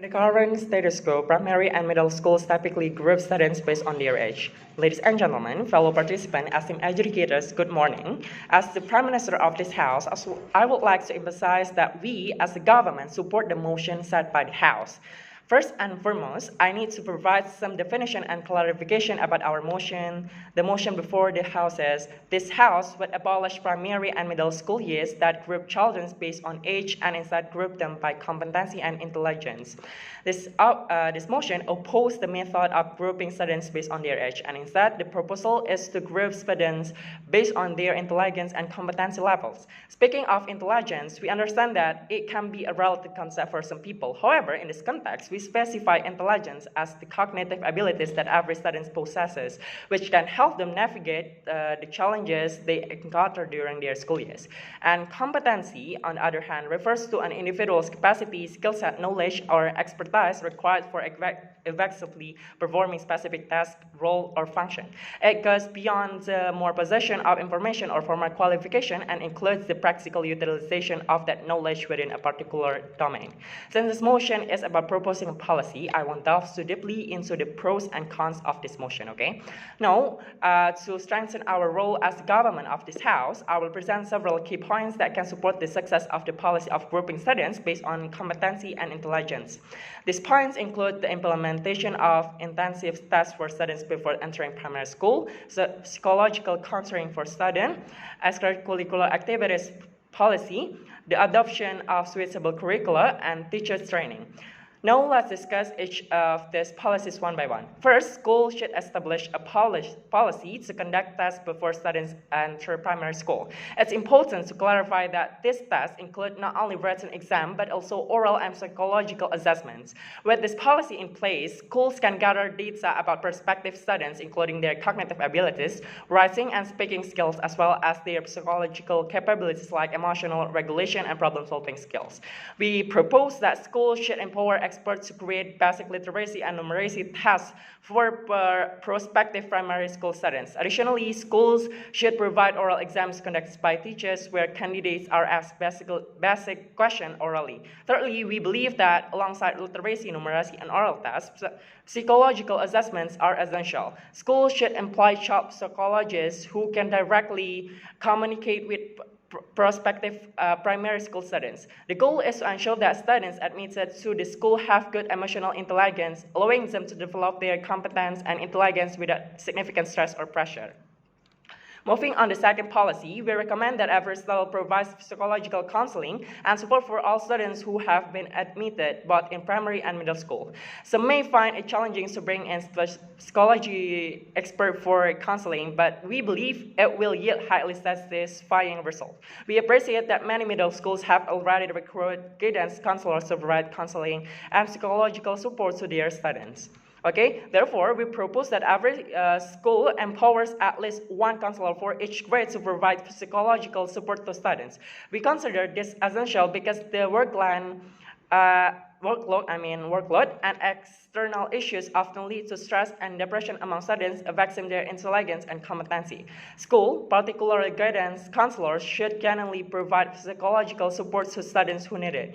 In the current status quo, primary and middle schools typically group students based on their age. Ladies and gentlemen, fellow participants, esteemed educators, good morning. As the Prime Minister of this House, I would like to emphasize that we, as the government, support the motion set by the House. First and foremost, I need to provide some definition and clarification about our motion. The motion before the House is, this House would abolish primary and middle school years that group children based on age and instead group them by competency and intelligence. This motion opposes the method of grouping students based on their age, and instead the proposal is to group students based on their intelligence and competency levels. Speaking of intelligence, we understand that it can be a relative concept for some people. However, in this context, we specify intelligence as the cognitive abilities that every student possesses, which can help them navigate the challenges they encounter during their school years. And competency, on the other hand, refers to an individual's capacity, skill set, knowledge, or expertise required for effectively performing specific task, role, or function. It goes beyond more possession of information or formal qualification and includes the practical utilization of that knowledge within a particular domain. Since this motion is about proposing a policy, I won't delve too deeply into the pros and cons of this motion, okay? Now, to strengthen our role as the government of this House, I will present several key points that can support the success of the policy of grouping students based on competency and intelligence. These points include the implementation of intensive tests for students before entering primary school, psychological counseling for students, extracurricular activities policy, the adoption of suitable curricula, and teachers training. Now let's discuss each of these policies one by one. First, schools should establish a policy to conduct tests before students enter primary school. It's important to clarify that these tests include not only written exam, but also oral and psychological assessments. With this policy in place, schools can gather data about prospective students, including their cognitive abilities, writing and speaking skills, as well as their psychological capabilities like emotional regulation and problem-solving skills. We propose that schools should empower experts to create basic literacy and numeracy tests for prospective primary school students. Additionally, schools should provide oral exams conducted by teachers where candidates are asked basic questions orally. Thirdly, we believe that alongside literacy, numeracy, and oral tests, psychological assessments are essential. Schools should employ child psychologists who can directly communicate with prospective primary school students. The goal is to ensure that students admitted to the school have good emotional intelligence, allowing them to develop their competence and intelligence without significant stress or pressure. Moving on to the second policy, we recommend that every school provides psychological counseling and support for all students who have been admitted both in primary and middle school. Some may find it challenging to bring in psychology expert for counseling, but we believe it will yield highly satisfying results. We appreciate that many middle schools have already recruited guidance counselors to provide counseling and psychological support to their students. Okay, therefore, we propose that every school empowers at least one counselor for each grade to provide psychological support to students. We consider this essential because the workload and external issues often lead to stress and depression among students, affecting their intelligence and competency. School, particularly guidance counselors, should genuinely provide psychological support to students who need it.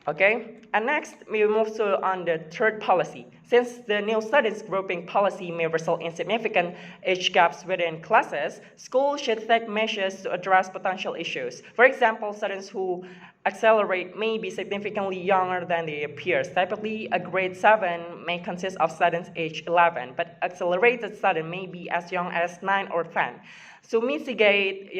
Okay, and next we move on the third policy. Since the new students grouping policy may result in significant age gaps within classes, schools should take measures to address potential issues. For example, students who accelerate may be significantly younger than their peers. Typically, a grade 7 may consist of students age 11, but accelerated students may be as young as 9 or 10. To mitigate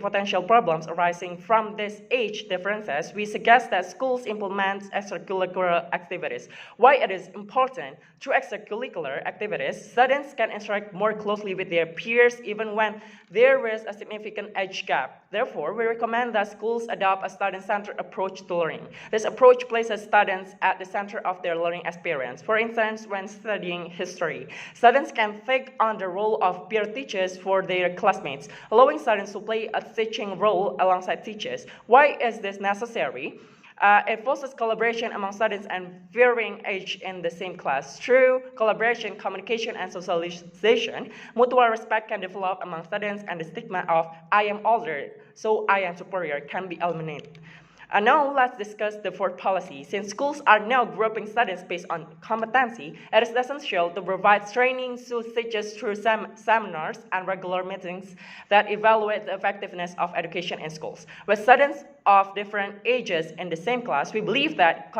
potential problems arising from these age differences, we suggest that schools implement extracurricular activities. Why it is important? Through extracurricular activities, students can interact more closely with their peers even when there is a significant age gap. Therefore, we recommend that schools adopt a student-centered approach to learning. This approach places students at the center of their learning experience. For instance, when studying history, students can take on the role of peer teachers for their classmates, allowing students to play a teaching role alongside teachers. Why is this necessary? It fosters collaboration among students and varying age in the same class. Through collaboration, communication, and socialization, mutual respect can develop among students, and the stigma of "I am older, so I am superior" can be eliminated. And now let's discuss the fourth policy. Since schools are now grouping students based on competency, it is essential to provide training to teachers through seminars and regular meetings that evaluate the effectiveness of education in schools. With students of different ages in the same class, we believe that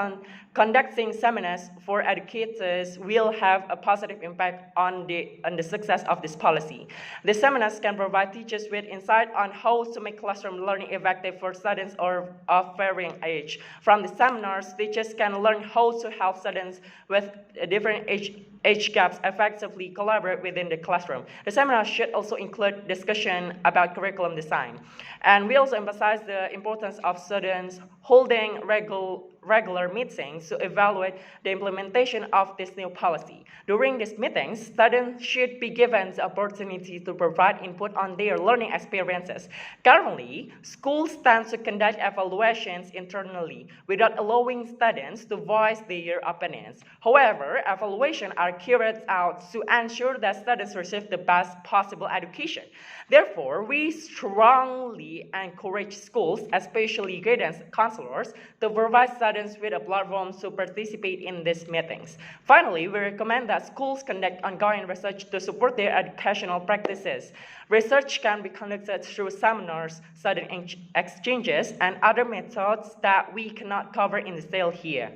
conducting seminars for educators will have a positive impact on the success of this policy. The seminars can provide teachers with insight on how to make classroom learning effective for students of varying age. From the seminars, teachers can learn how to help students with different age gaps effectively collaborate within the classroom. The seminar should also include discussion about curriculum design. And we also emphasize the importance of students holding regular meetings to evaluate the implementation of this new policy. During these meetings, students should be given the opportunity to provide input on their learning experiences. Currently, schools tend to conduct evaluations internally without allowing students to voice their opinions. However, evaluations are carried out to ensure that students receive the best possible education. Therefore, we strongly encourage schools, especially guidance counselors, to provide students with a platform to participate in these meetings. Finally, we recommend that schools conduct ongoing research to support their educational practices. Research can be conducted through seminars, student exchanges, and other methods that we cannot cover in detail here.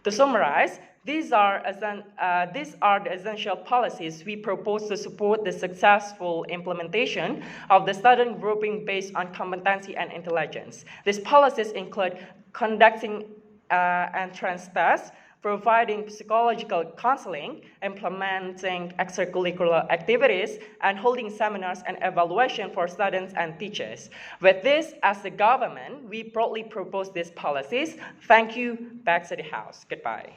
To summarize, these are the essential policies we propose to support the successful implementation of the student grouping based on competency and intelligence. These policies include conducting entrance tests, providing psychological counseling, implementing extracurricular activities, and holding seminars and evaluation for students and teachers. With this, as the government, we proudly propose these policies. Thank you. Back to the House. Goodbye.